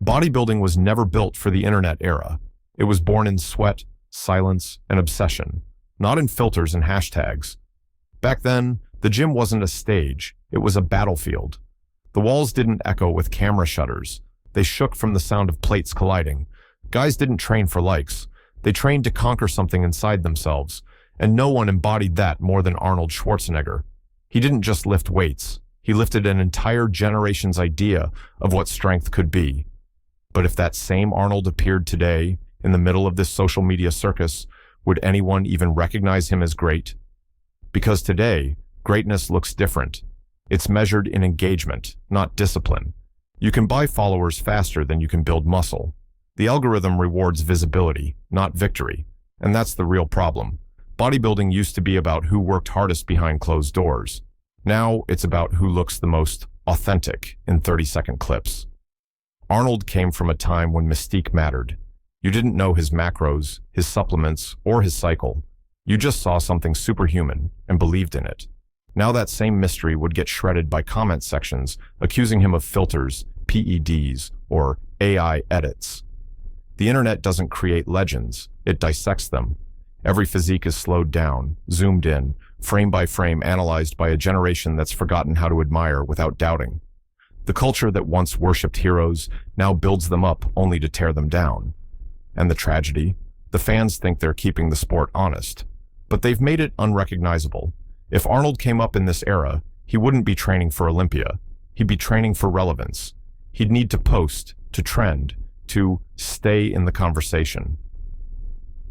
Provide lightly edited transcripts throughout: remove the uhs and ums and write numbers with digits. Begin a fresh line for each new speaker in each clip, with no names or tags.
Bodybuilding was never built for the internet era. It was born in sweat, silence, and obsession, not in filters and hashtags. Back then, the gym wasn't a stage, it was a battlefield. The walls didn't echo with camera shutters. They shook from the sound of plates colliding. Guys didn't train for likes. They trained to conquer something inside themselves, and no one embodied that more than Arnold Schwarzenegger. He didn't just lift weights. He lifted an entire generation's idea of what strength could be. But if that same Arnold appeared today, in the middle of this social media circus, would anyone even recognize him as great? Because today, greatness looks different. It's measured in engagement, not discipline. You can buy followers faster than you can build muscle. The algorithm rewards visibility, not victory. And that's the real problem. Bodybuilding used to be about who worked hardest behind closed doors. Now it's about who looks the most authentic in 30-second clips. Arnold came from a time when mystique mattered. You didn't know his macros, his supplements, or his cycle. You just saw something superhuman and believed in it. Now that same mystery would get shredded by comment sections accusing him of filters, PEDs, or AI edits. The internet doesn't create legends, it dissects them. Every physique is slowed down, zoomed in, frame by frame analyzed by a generation that's forgotten how to admire without doubting. The culture that once worshipped heroes now builds them up only to tear them down. And the tragedy? The fans think they're keeping the sport honest. But they've made it unrecognizable. If Arnold came up in this era, he wouldn't be training for Olympia. He'd be training for relevance. He'd need to post, to trend, to stay in the conversation.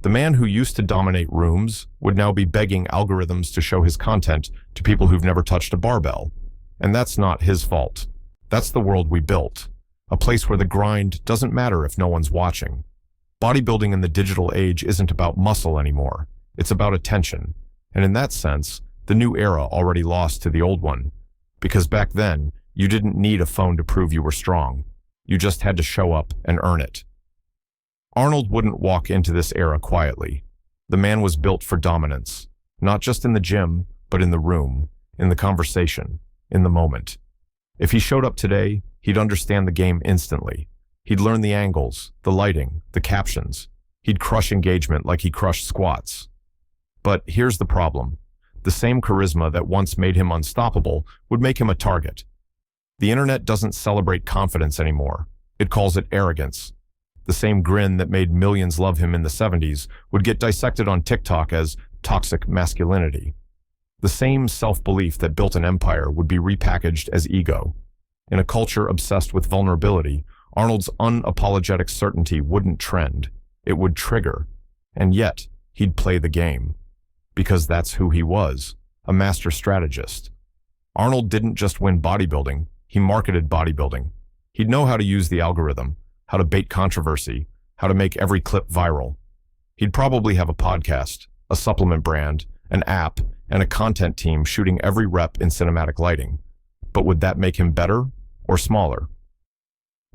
The man who used to dominate rooms would now be begging algorithms to show his content to people who've never touched a barbell. And that's not his fault. That's the world we built. A place where the grind doesn't matter if no one's watching. Bodybuilding in the digital age isn't about muscle anymore. It's about attention. And in that sense, the new era already lost to the old one. Because back then, you didn't need a phone to prove you were strong. You just had to show up and earn it. Arnold wouldn't walk into this era quietly. The man was built for dominance, not just in the gym, but in the room, in the conversation, in the moment. If he showed up today, he'd understand the game instantly. He'd learn the angles, the lighting, the captions. He'd crush engagement like he crushed squats. But here's the problem. The same charisma that once made him unstoppable would make him a target. The internet doesn't celebrate confidence anymore. It calls it arrogance. The same grin that made millions love him in the 70s would get dissected on TikTok as toxic masculinity. The same self-belief that built an empire would be repackaged as ego. In a culture obsessed with vulnerability, Arnold's unapologetic certainty wouldn't trend. It would trigger. And yet, he'd play the game. Because that's who he was, a master strategist. Arnold didn't just win bodybuilding, he marketed bodybuilding. He'd know how to use the algorithm, how to bait controversy, how to make every clip viral. He'd probably have a podcast, a supplement brand, an app, and a content team shooting every rep in cinematic lighting. But would that make him better or smaller?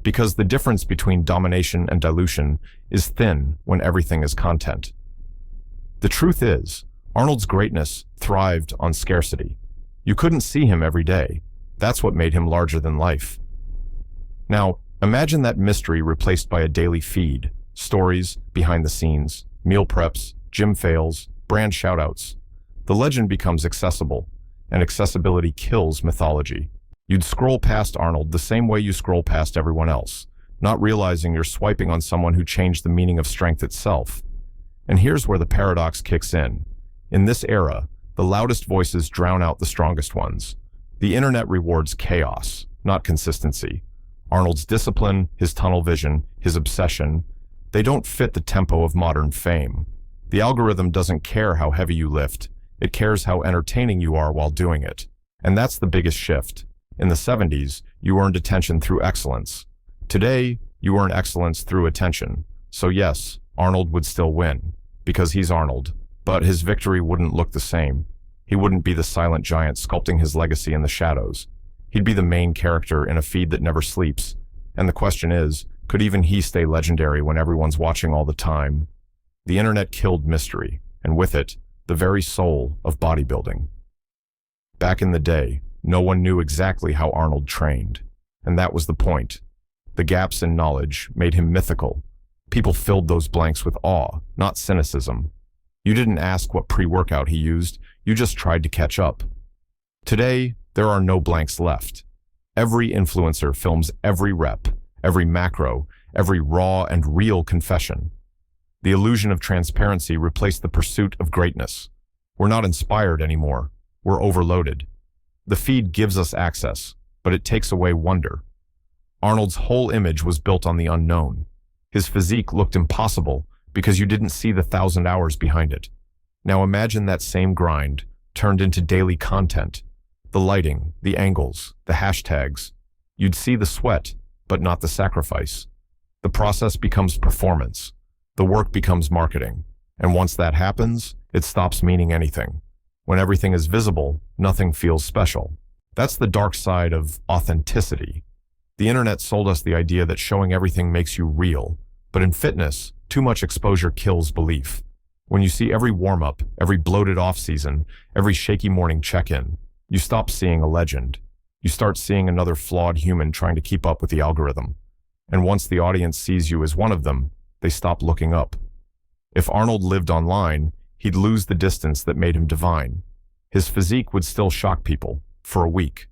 Because the difference between domination and dilution is thin when everything is content. The truth is, Arnold's greatness thrived on scarcity. You couldn't see him every day. That's what made him larger than life. Now, imagine that mystery replaced by a daily feed, stories, behind the scenes, meal preps, gym fails, brand shoutouts. The legend becomes accessible, and accessibility kills mythology. You'd scroll past Arnold the same way you scroll past everyone else, not realizing you're swiping on someone who changed the meaning of strength itself. And here's where the paradox kicks in. In this era, the loudest voices drown out the strongest ones. The internet rewards chaos, not consistency. Arnold's discipline, his tunnel vision, his obsession, they don't fit the tempo of modern fame. The algorithm doesn't care how heavy you lift. It cares how entertaining you are while doing it. And that's the biggest shift. In the 70s, you earned attention through excellence. Today, you earn excellence through attention. So yes, Arnold would still win, because he's Arnold. But his victory wouldn't look the same. He wouldn't be the silent giant sculpting his legacy in the shadows. He'd be the main character in a feed that never sleeps. And the question is, could even he stay legendary when everyone's watching all the time? The internet killed mystery, and with it, the very soul of bodybuilding. Back in the day, no one knew exactly how Arnold trained. And that was the point. The gaps in knowledge made him mythical. People filled those blanks with awe, not cynicism. You didn't ask what pre-workout he used, you just tried to catch up. Today, there are no blanks left. Every influencer films every rep, every macro, every raw and real confession. The illusion of transparency replaced the pursuit of greatness. We're not inspired anymore. We're overloaded. The feed gives us access, but it takes away wonder. Arnold's whole image was built on the unknown. His physique looked impossible because you didn't see the 1,000 hours behind it. Now imagine that same grind turned into daily content. The lighting, the angles, the hashtags. You'd see the sweat, but not the sacrifice. The process becomes performance. The work becomes marketing. And once that happens, it stops meaning anything. When everything is visible, nothing feels special. That's the dark side of authenticity. The internet sold us the idea that showing everything makes you real. But in fitness, too much exposure kills belief. When you see every warm-up, every bloated off-season, every shaky morning check-in, you stop seeing a legend. You start seeing another flawed human trying to keep up with the algorithm. And once the audience sees you as one of them, they stop looking up. If Arnold lived online, he'd lose the distance that made him divine. His physique would still shock people, for a week.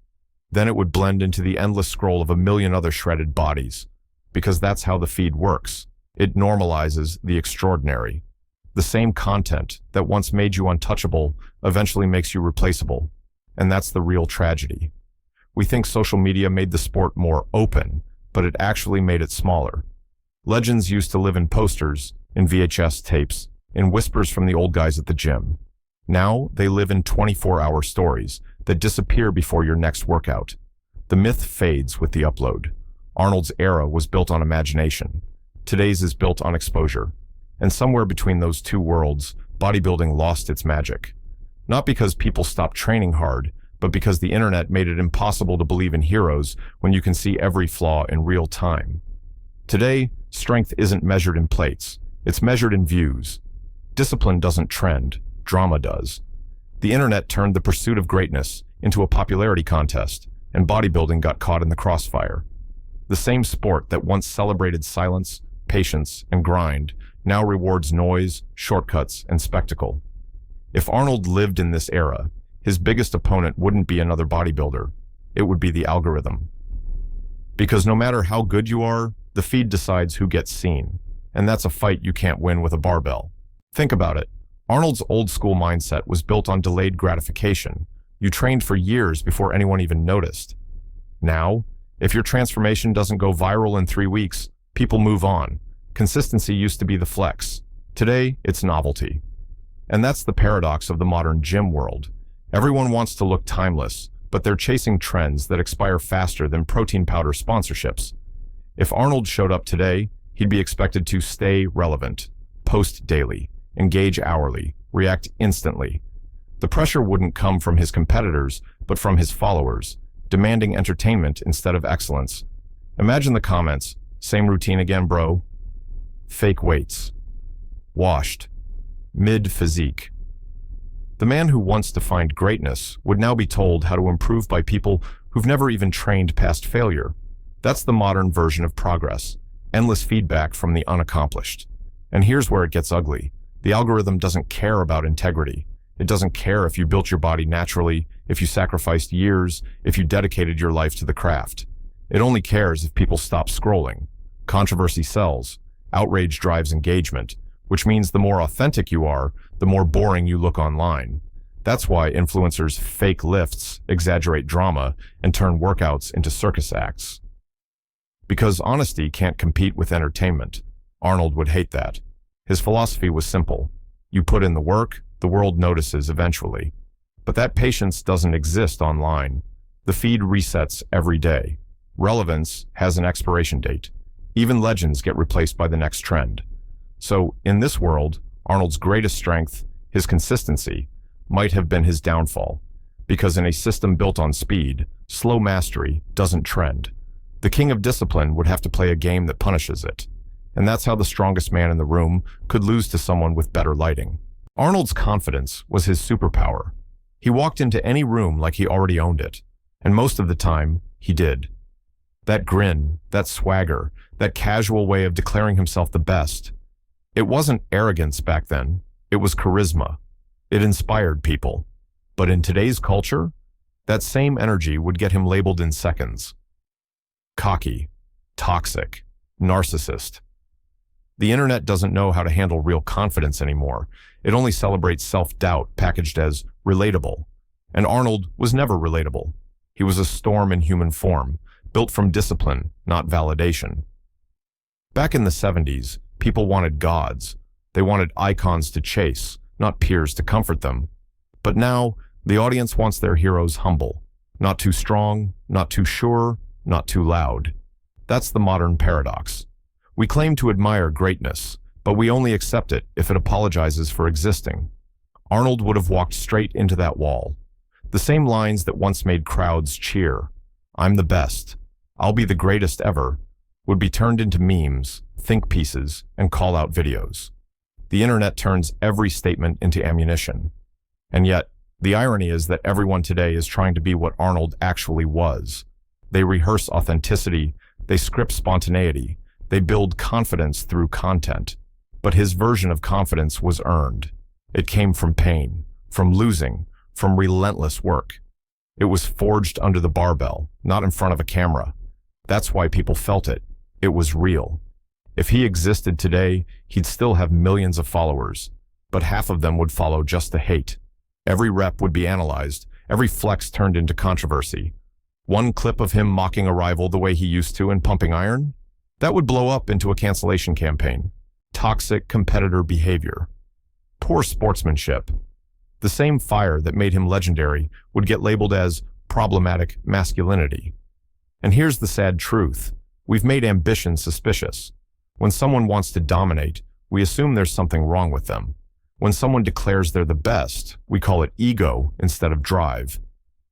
Then it would blend into the endless scroll of a million other shredded bodies. Because that's how the feed works. It normalizes the extraordinary. The same content that once made you untouchable eventually makes you replaceable. And that's the real tragedy. We think social media made the sport more open, but it actually made it smaller. Legends used to live in posters, in VHS tapes, in whispers from the old guys at the gym. Now they live in 24-hour stories that disappear before your next workout. The myth fades with the upload. Arnold's era was built on imagination. Today's is built on exposure. And somewhere between those two worlds, bodybuilding lost its magic. Not because people stopped training hard, but because the internet made it impossible to believe in heroes when you can see every flaw in real time. Today, strength isn't measured in plates. It's measured in views. Discipline doesn't trend. Drama does. The internet turned the pursuit of greatness into a popularity contest, and bodybuilding got caught in the crossfire. The same sport that once celebrated silence, patience, and grind now rewards noise, shortcuts, and spectacle. If Arnold lived in this era, his biggest opponent wouldn't be another bodybuilder. It would be the algorithm. Because no matter how good you are, the feed decides who gets seen. And that's a fight you can't win with a barbell. Think about it. Arnold's old-school mindset was built on delayed gratification. You trained for years before anyone even noticed. Now, if your transformation doesn't go viral in 3 weeks, people move on. Consistency used to be the flex. Today, it's novelty. And that's the paradox of the modern gym world. Everyone wants to look timeless, but they're chasing trends that expire faster than protein powder sponsorships. If Arnold showed up today, he'd be expected to stay relevant, post daily, engage hourly, react instantly. The pressure wouldn't come from his competitors, but from his followers, demanding entertainment instead of excellence. Imagine the comments, same routine again, bro. Fake weights. Washed. Mid-physique. The man who wants to find greatness would now be told how to improve by people who've never even trained past failure. That's the modern version of progress. Endless feedback from the unaccomplished. And here's where it gets ugly. The algorithm doesn't care about integrity. It doesn't care if you built your body naturally, if you sacrificed years, if you dedicated your life to the craft. It only cares if people stop scrolling. Controversy sells. Outrage drives engagement, which means the more authentic you are, the more boring you look online. That's why influencers fake lifts, exaggerate drama, and turn workouts into circus acts. Because honesty can't compete with entertainment. Arnold would hate that. His philosophy was simple. You put in the work, the world notices eventually. But that patience doesn't exist online. The feed resets every day. Relevance has an expiration date. Even legends get replaced by the next trend. So, in this world, Arnold's greatest strength, his consistency, might have been his downfall. Because in a system built on speed, slow mastery doesn't trend. The king of discipline would have to play a game that punishes it. And that's how the strongest man in the room could lose to someone with better lighting. Arnold's confidence was his superpower. He walked into any room like he already owned it. And most of the time, he did. That grin, that swagger, that casual way of declaring himself the best. It wasn't arrogance back then, it was charisma. It inspired people. But in today's culture, that same energy would get him labeled in seconds. Cocky, toxic, narcissist. The internet doesn't know how to handle real confidence anymore. It only celebrates self-doubt packaged as relatable. And Arnold was never relatable. He was a storm in human form, built from discipline, not validation. Back in the 70s, people wanted gods. They wanted icons to chase, not peers to comfort them. But now, the audience wants their heroes humble. Not too strong, not too sure, not too loud. That's the modern paradox. We claim to admire greatness, but we only accept it if it apologizes for existing. Arnold would have walked straight into that wall. The same lines that once made crowds cheer, "I'm the best, I'll be the greatest ever," would be turned into memes, think pieces, and call-out videos. The internet turns every statement into ammunition. And yet, the irony is that everyone today is trying to be what Arnold actually was. They rehearse authenticity, they script spontaneity, they build confidence through content. But his version of confidence was earned. It came from pain, from losing, from relentless work. It was forged under the barbell, not in front of a camera. That's why people felt it. It was real. If he existed today, he'd still have millions of followers, but half of them would follow just to hate. Every rep would be analyzed, every flex turned into controversy. One clip of him mocking a rival the way he used to and pumping iron? That would blow up into a cancellation campaign. Toxic competitor behavior. Poor sportsmanship. The same fire that made him legendary would get labeled as problematic masculinity. And here's the sad truth. We've made ambition suspicious. When someone wants to dominate, we assume there's something wrong with them. When someone declares they're the best, we call it ego instead of drive.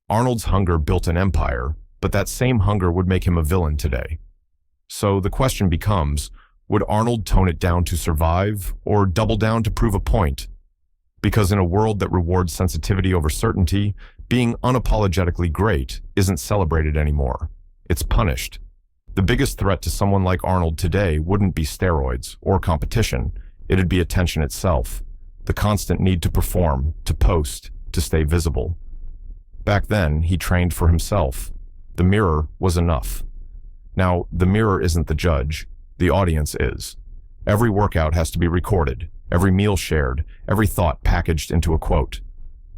Arnold's hunger built an empire, but that same hunger would make him a villain today. So the question becomes, would Arnold tone it down to survive, or double down to prove a point? Because in a world that rewards sensitivity over certainty, being unapologetically great isn't celebrated anymore. It's punished. The biggest threat to someone like Arnold today wouldn't be steroids or competition. It'd be attention itself. The constant need to perform, to post, to stay visible. Back then, he trained for himself. The mirror was enough. Now, the mirror isn't the judge. The audience is. Every workout has to be recorded, every meal shared, every thought packaged into a quote.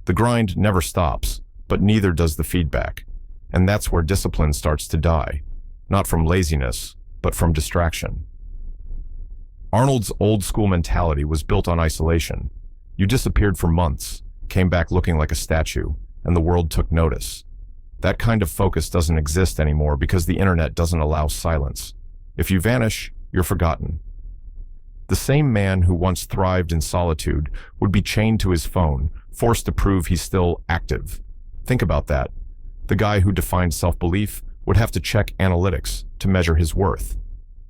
The grind never stops, but neither does the feedback. And that's where discipline starts to die. Not from laziness, but from distraction. Arnold's old-school mentality was built on isolation. You disappeared for months, came back looking like a statue, and the world took notice. That kind of focus doesn't exist anymore because the internet doesn't allow silence. If you vanish, you're forgotten. The same man who once thrived in solitude would be chained to his phone, forced to prove he's still active. Think about that. The guy who defined self-belief would have to check analytics to measure his worth.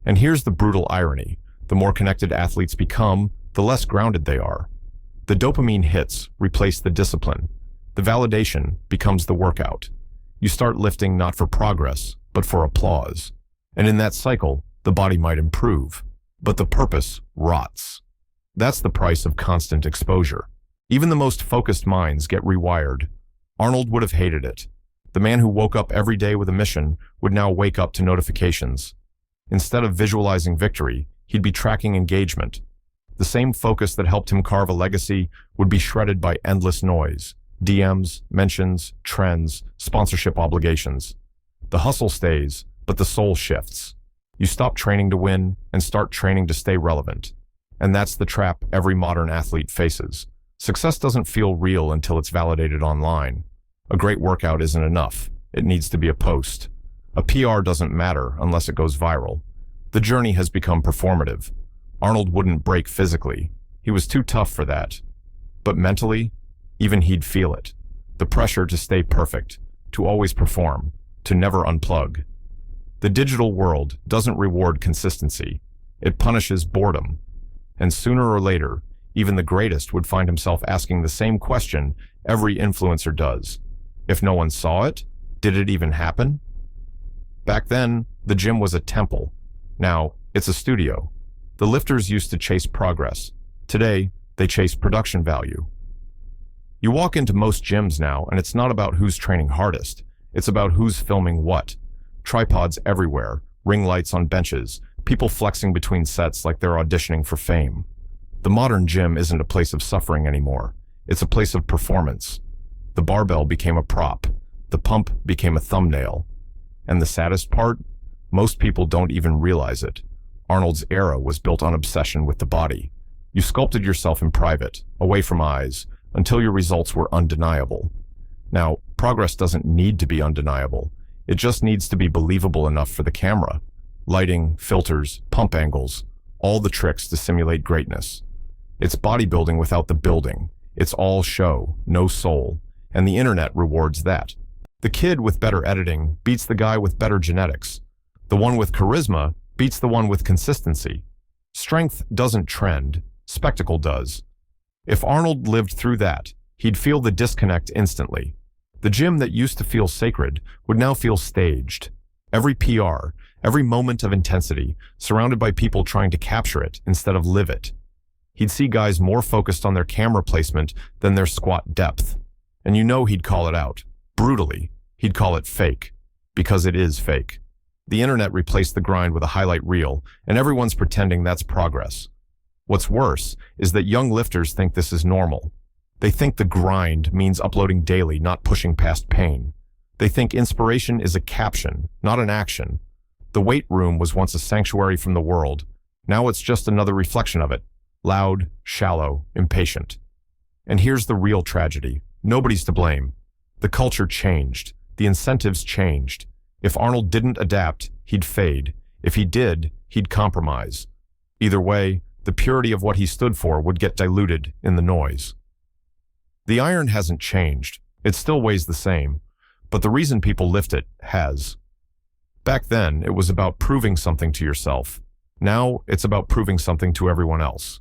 And here's the brutal irony. The more connected athletes become, the less grounded they are. The dopamine hits replace the discipline. The validation becomes the workout. You start lifting not for progress, but for applause. And in that cycle, the body might improve, but the purpose rots. That's the price of constant exposure. Even the most focused minds get rewired. Arnold would have hated it. The man who woke up every day with a mission would now wake up to notifications. Instead of visualizing victory, he'd be tracking engagement. The same focus that helped him carve a legacy would be shredded by endless noise, DMs, mentions, trends, sponsorship obligations. The hustle stays, but the soul shifts. You stop training to win and start training to stay relevant. And that's the trap every modern athlete faces. Success doesn't feel real until it's validated online. A great workout isn't enough. It needs to be a post. A PR doesn't matter unless it goes viral. The journey has become performative. Arnold wouldn't break physically. He was too tough for that. But mentally, even he'd feel it. The pressure to stay perfect, to always perform, to never unplug. The digital world doesn't reward consistency. It punishes boredom. And sooner or later, even the greatest would find himself asking the same question every influencer does. If no one saw it, did it even happen? Back then, the gym was a temple. Now, it's a studio. The lifters used to chase progress. Today, they chase production value. You walk into most gyms now, and it's not about who's training hardest. It's about who's filming what. Tripods everywhere, ring lights on benches, people flexing between sets like they're auditioning for fame. The modern gym isn't a place of suffering anymore. It's a place of performance. The barbell became a prop. The pump became a thumbnail. And the saddest part? Most people don't even realize it. Arnold's era was built on obsession with the body. You sculpted yourself in private, away from eyes, until your results were undeniable. Now, progress doesn't need to be undeniable. It just needs to be believable enough for the camera. Lighting, filters, pump angles, all the tricks to simulate greatness. It's bodybuilding without the building. It's all show, no soul, and the internet rewards that. The kid with better editing beats the guy with better genetics. The one with charisma beats the one with consistency. Strength doesn't trend, spectacle does. If Arnold lived through that, he'd feel the disconnect instantly. The gym that used to feel sacred would now feel staged. Every PR, every moment of intensity, surrounded by people trying to capture it instead of live it. He'd see guys more focused on their camera placement than their squat depth. And you know he'd call it out. Brutally. He'd call it fake. Because it is fake. The internet replaced the grind with a highlight reel, and everyone's pretending that's progress. What's worse is that young lifters think this is normal. They think the grind means uploading daily, not pushing past pain. They think inspiration is a caption, not an action. The weight room was once a sanctuary from the world. Now it's just another reflection of it. Loud, shallow, impatient. And here's the real tragedy. Nobody's to blame. The culture changed. The incentives changed. If Arnold didn't adapt, he'd fade. If he did, he'd compromise. Either way, the purity of what he stood for would get diluted in the noise. The iron hasn't changed. It still weighs the same. But the reason people lift it has. Back then, it was about proving something to yourself. Now, it's about proving something to everyone else.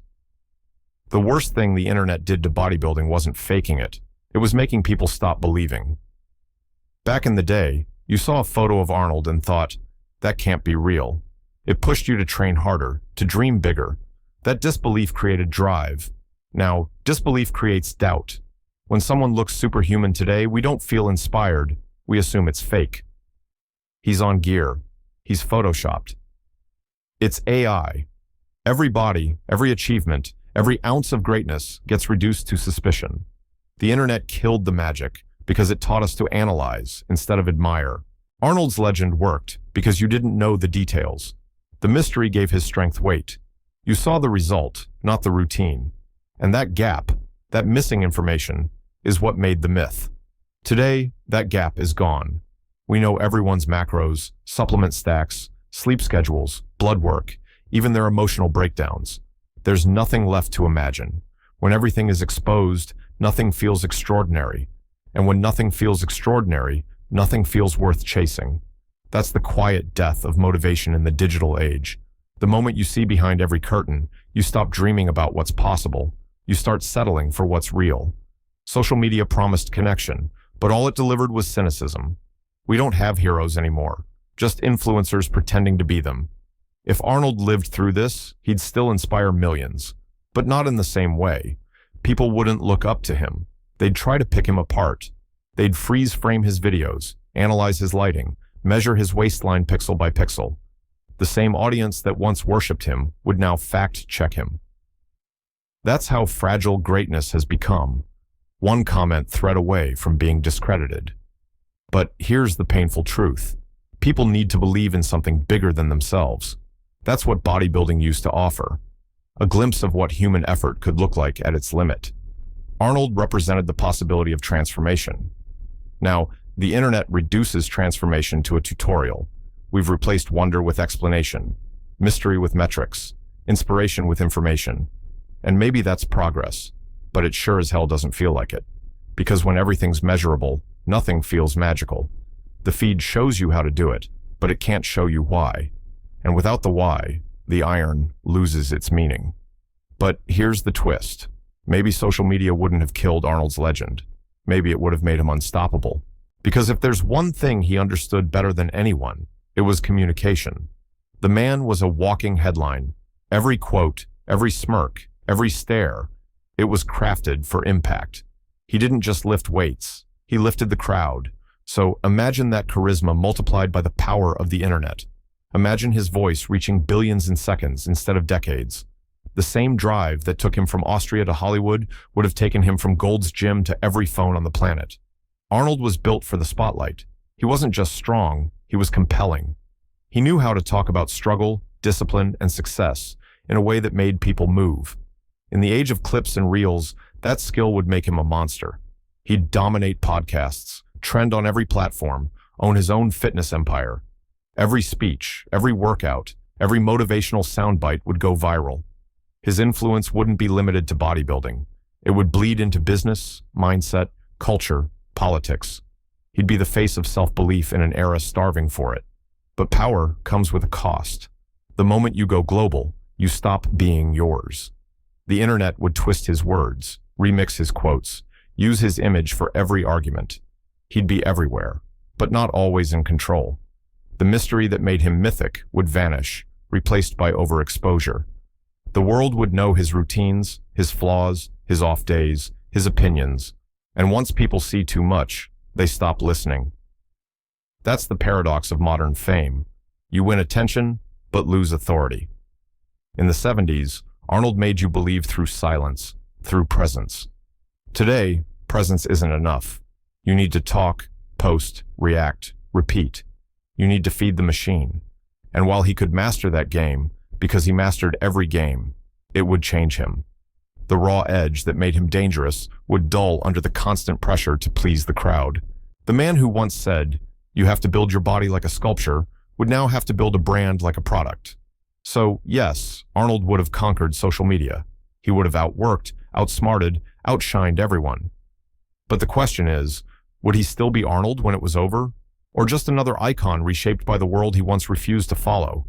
The worst thing the internet did to bodybuilding wasn't faking it. It was making people stop believing. Back in the day, you saw a photo of Arnold and thought, that can't be real. It pushed you to train harder, to dream bigger. That disbelief created drive. Now, disbelief creates doubt. When someone looks superhuman today, we don't feel inspired. We assume it's fake. He's on gear. He's photoshopped. It's AI. Every body, every achievement, every ounce of greatness gets reduced to suspicion. The internet killed the magic because it taught us to analyze instead of admire. Arnold's legend worked because you didn't know the details. The mystery gave his strength weight. You saw the result, not the routine. And that gap, that missing information, is what made the myth. Today, that gap is gone. We know everyone's macros, supplement stacks, sleep schedules, blood work, even their emotional breakdowns. There's nothing left to imagine. When everything is exposed, nothing feels extraordinary. And when nothing feels extraordinary, nothing feels worth chasing. That's the quiet death of motivation in the digital age. The moment you see behind every curtain, you stop dreaming about what's possible. You start settling for what's real. Social media promised connection, but all it delivered was cynicism. We don't have heroes anymore, just influencers pretending to be them. If Arnold lived through this, he'd still inspire millions, but not in the same way. People wouldn't look up to him. They'd try to pick him apart. They'd freeze frame his videos, analyze his lighting, measure his waistline pixel by pixel. The same audience that once worshipped him would now fact-check him. That's how fragile greatness has become. One comment thread away from being discredited. But here's the painful truth. People need to believe in something bigger than themselves. That's what bodybuilding used to offer. A glimpse of what human effort could look like at its limit. Arnold represented the possibility of transformation. Now, the internet reduces transformation to a tutorial. We've replaced wonder with explanation, mystery with metrics, inspiration with information. And maybe that's progress, but it sure as hell doesn't feel like it. Because when everything's measurable, nothing feels magical. The feed shows you how to do it, but it can't show you why. And without the why, the iron loses its meaning. But here's the twist. Maybe social media wouldn't have killed Arnold's legend. Maybe it would have made him unstoppable. Because if there's one thing he understood better than anyone, It was communication. The man was a walking headline. Every quote, every smirk, every stare, it was crafted for impact. He didn't just lift weights, he lifted the crowd. So imagine that charisma multiplied by the power of the internet. Imagine his voice reaching billions in seconds instead of decades. The same drive that took him from Austria to Hollywood would have taken him from Gold's Gym to every phone on the planet. Arnold was built for the spotlight. He wasn't just strong, he was compelling. He knew how to talk about struggle, discipline, and success in a way that made people move. In the age of clips and reels, that skill would make him a monster. He'd dominate podcasts, trend on every platform, own his own fitness empire. Every speech, every workout, every motivational soundbite would go viral. His influence wouldn't be limited to bodybuilding. It would bleed into business, mindset, culture, politics. He'd be the face of self-belief in an era starving for it. But power comes with a cost. The moment you go global, you stop being yours. The internet would twist his words, remix his quotes, use his image for every argument. He'd be everywhere, but not always in control. The mystery that made him mythic would vanish, replaced by overexposure. The world would know his routines, his flaws, his off days, his opinions, and once people see too much, they stop listening. That's the paradox of modern fame. You win attention, but lose authority. In the 70s, Arnold made you believe through silence, through presence. Today, presence isn't enough. You need to talk, post, react, repeat. You need to feed the machine. And while he could master that game, because he mastered every game, it would change him. The raw edge that made him dangerous would dull under the constant pressure to please the crowd. The man who once said, "You have to build your body like a sculpture," would now have to build a brand like a product. So, yes, Arnold would have conquered social media. He would have outworked, outsmarted, outshined everyone. But the question is, would he still be Arnold when it was over? Or just another icon reshaped by the world he once refused to follow?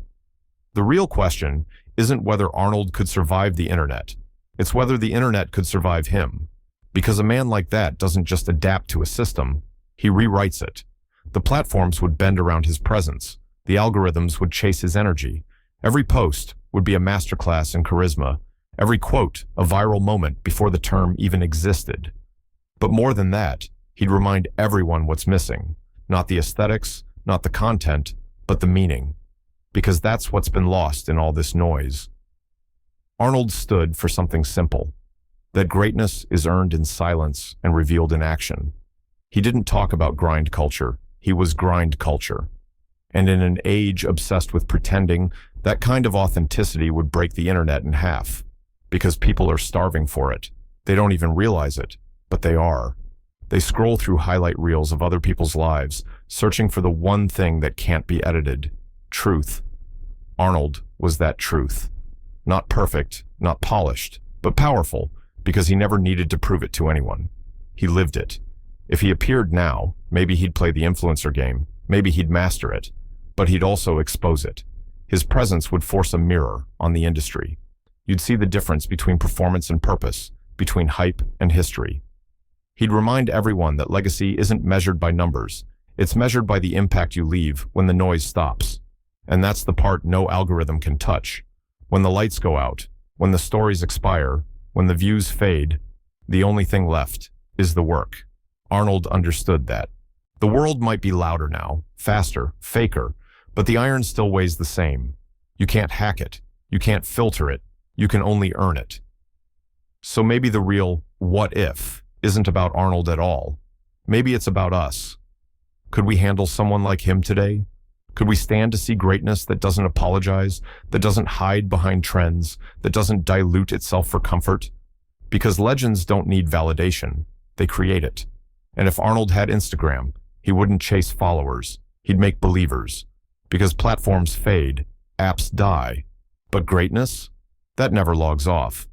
The real question isn't whether Arnold could survive the internet. It's whether the internet could survive him. Because a man like that doesn't just adapt to a system, he rewrites it. The platforms would bend around his presence. The algorithms would chase his energy. Every post would be a masterclass in charisma. Every quote, a viral moment before the term even existed. But more than that, he'd remind everyone what's missing. Not the aesthetics, not the content, but the meaning. Because that's what's been lost in all this noise. Arnold stood for something simple, that greatness is earned in silence and revealed in action. He didn't talk about grind culture, he was grind culture. And in an age obsessed with pretending, that kind of authenticity would break the internet in half. Because people are starving for it. They don't even realize it, but they are. They scroll through highlight reels of other people's lives, searching for the one thing that can't be edited. Truth. Arnold was that truth. Not perfect, not polished, but powerful, because he never needed to prove it to anyone. He lived it. If he appeared now, maybe he'd play the influencer game, maybe he'd master it, but he'd also expose it. His presence would force a mirror on the industry. You'd see the difference between performance and purpose, between hype and history. He'd remind everyone that legacy isn't measured by numbers, it's measured by the impact you leave when the noise stops. And that's the part no algorithm can touch. When the lights go out, when the stories expire, when the views fade, the only thing left is the work. Arnold understood that. The world might be louder now, faster, faker, but the iron still weighs the same. You can't hack it. You can't filter it. You can only earn it. So maybe the real what if isn't about Arnold at all. Maybe it's about us. Could we handle someone like him today? Could we stand to see greatness that doesn't apologize, that doesn't hide behind trends, that doesn't dilute itself for comfort? Because legends don't need validation. They create it. And if Arnold had Instagram, he wouldn't chase followers. He'd make believers. Because platforms fade, apps die. But greatness? That never logs off.